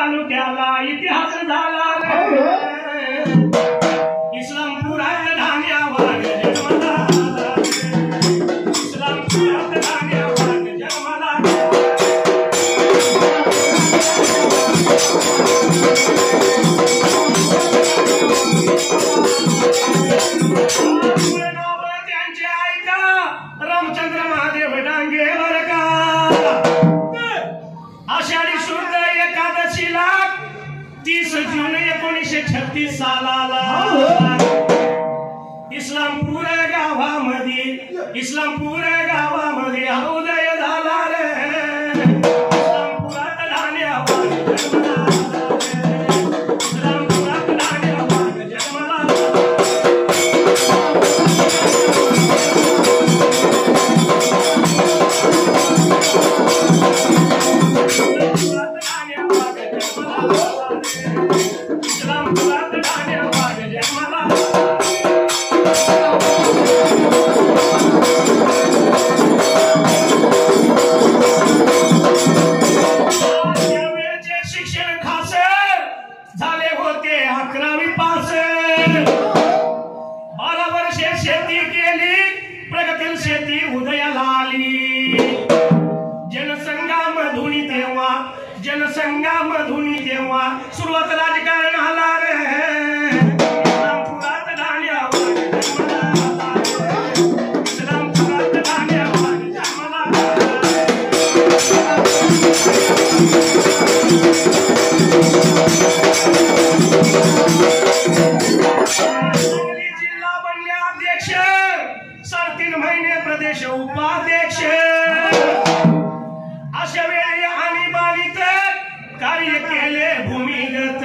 तालुक्याला इतिहास झाला इस्लामपुरात धान्यावर जन्मला इस्लामपुरात धान्यावर जन्मला त्यांचे ऐका रामचंद्र महादेव डांगे बर का आषाढी शुद्ध एकादशीला 30 जून 1936 सालाला इस्लामपूर गावामध्ये उदय झाला रे इस्लामपुरात धान्यावर जन्मला इस्लामपुरात धान्यावर जन्मला जनसंघामधून तेव्हा सुरुवात राजकारण आला रे इस्लामपुरात धान्यावर जन्मला इस्लामपुरात धान्यावर जन्मला सांगली जिल्हा बनले अध्यक्ष 3.5 महिने प्रदेश उपाध्यक्ष अशा वेळी आणीबाणीत कार्य केले भूमिगत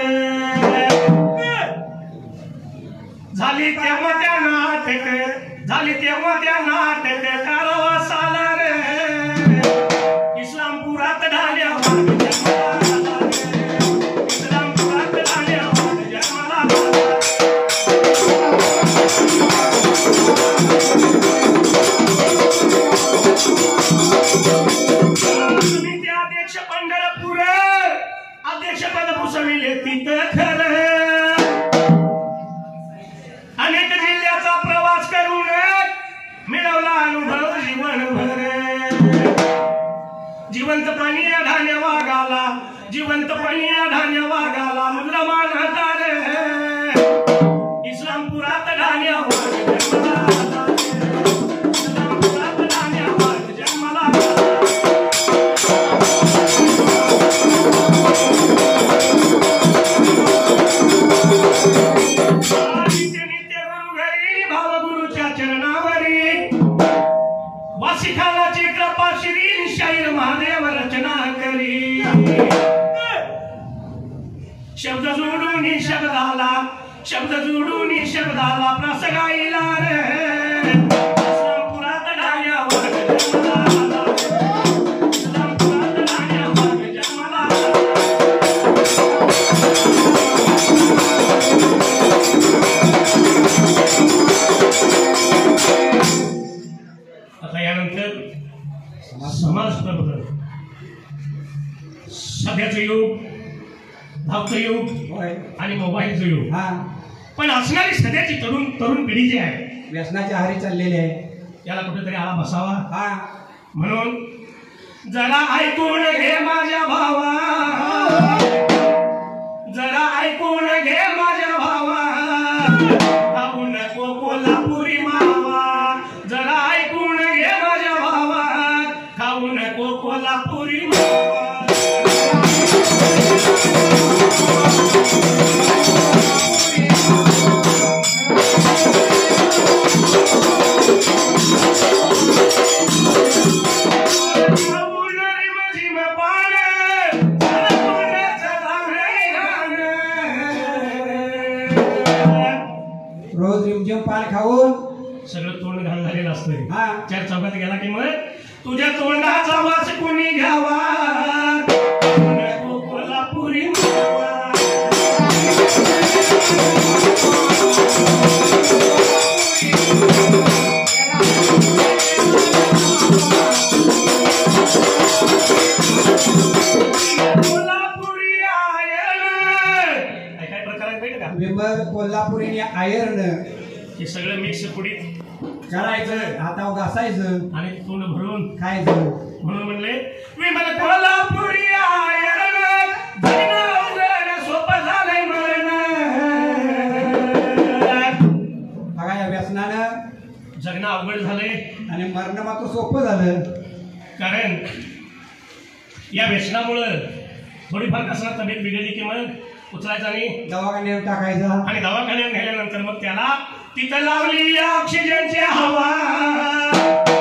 झाली तेव्हा त्या नाटक कारावास आला रे इस्लामपुरात धान्यावर जन्मला इस्लामपुरात धान्यावर जन्मला अध्यक्ष पंढरपूर अध्यक्षपद भूषविले तिथं खरं अनेक जिल्ह्याचा प्रवास करून मिळवला अनुभव जीवनभर जिवंतपणी धान्य वागाला मुद्रामान होता रे इस्लामपुरात धान्यावर जन्मला इस्लामपुरात धान्यावर जन्मला भावगुरुच्या चरणावरी वासिकालाची कृपा श्री शाहीर महादेव रचना करी शब्द जोडून शब्दाला प्रसगाईला रे इस्लामपुरात धान्यावर जन्मला इस्लामपुरात धान्यावर जन्मला आता यानंतर समाज प्रबोधन सध्याचं युग धावतं युग आणि मोबाईलचं युग पण असणारी सध्याची तरुण पिढी जी आहे व्यसनाच्या आहारी चाललेली आहे याला कुठेतरी आळा बसावा म्हणून जरा ऐकून घे माझ्या भावा जरा ऐकून घे माझ्या भावा खाऊ नको कोल्हापुरी मावा जरा ऐकून घे माझ्या भावा खाऊ नको कोल्हापुरी मावा रोज रिमझिम पान खाऊन सगळं तोंड घाण झालेलं असतं चार चौकात गेला की मग तुझ्या तोंडाचा वास कोणी घ्यावा कोल्हापुरी कोल्हापुरी आहे मग कोल्हापुरी आयर्न हे सगळं मिक्स पुडीत करायचं, हातावर घासायचं आणि तोंड भरून खायचं. म्हणून म्हणले विमल कोल्हापुरी आयरण जगणं अवघड सोपं झालंय मरण. बघा या व्यसनानं जगणं अवघड झालंय आणि मरण मात्र सोपं झालं. कारण या व्यसनामुळं थोडीफार कसं तब्येत बिघडली की मग उचलायचा आणि दवाखान्यात टाकायचा आणि दवाखान्यात नेल्यानंतर मग त्याला तिथं लावली ऑक्सिजनची हवा.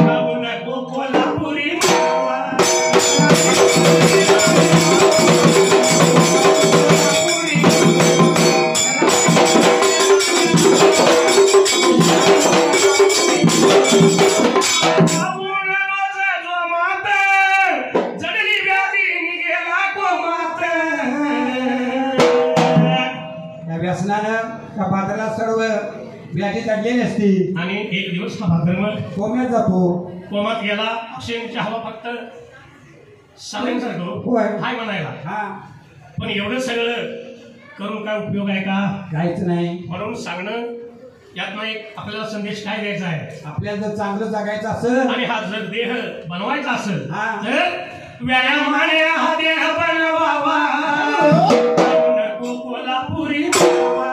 खाऊ नको कोल्हापुरी मावा. जडली व्याधी निघेला कोमात. या व्यसनानं त्या पात्राला सर्व व्याधी चढलेली असती आणि एक दिवस हा भाद्रम कोम्यात जातो. कोमात गेला. ऑक्सिजनची हवा फक्त साऱ्यांसारखं होय. हाय म्हणायला. हा पण एवढं सगळं करून काय उपयोग आहे का? जायचं नाही. म्हणून सांगणं यातनं एक आपल्याला संदेश काय द्यायचा आहे. आपल्याला जर चांगलं जगायचं असेल आणि हा जर देह बनवायचा असेल हा. तर व्यायामाने हा देह बनवावा. नको कोल्हापुरी मावा.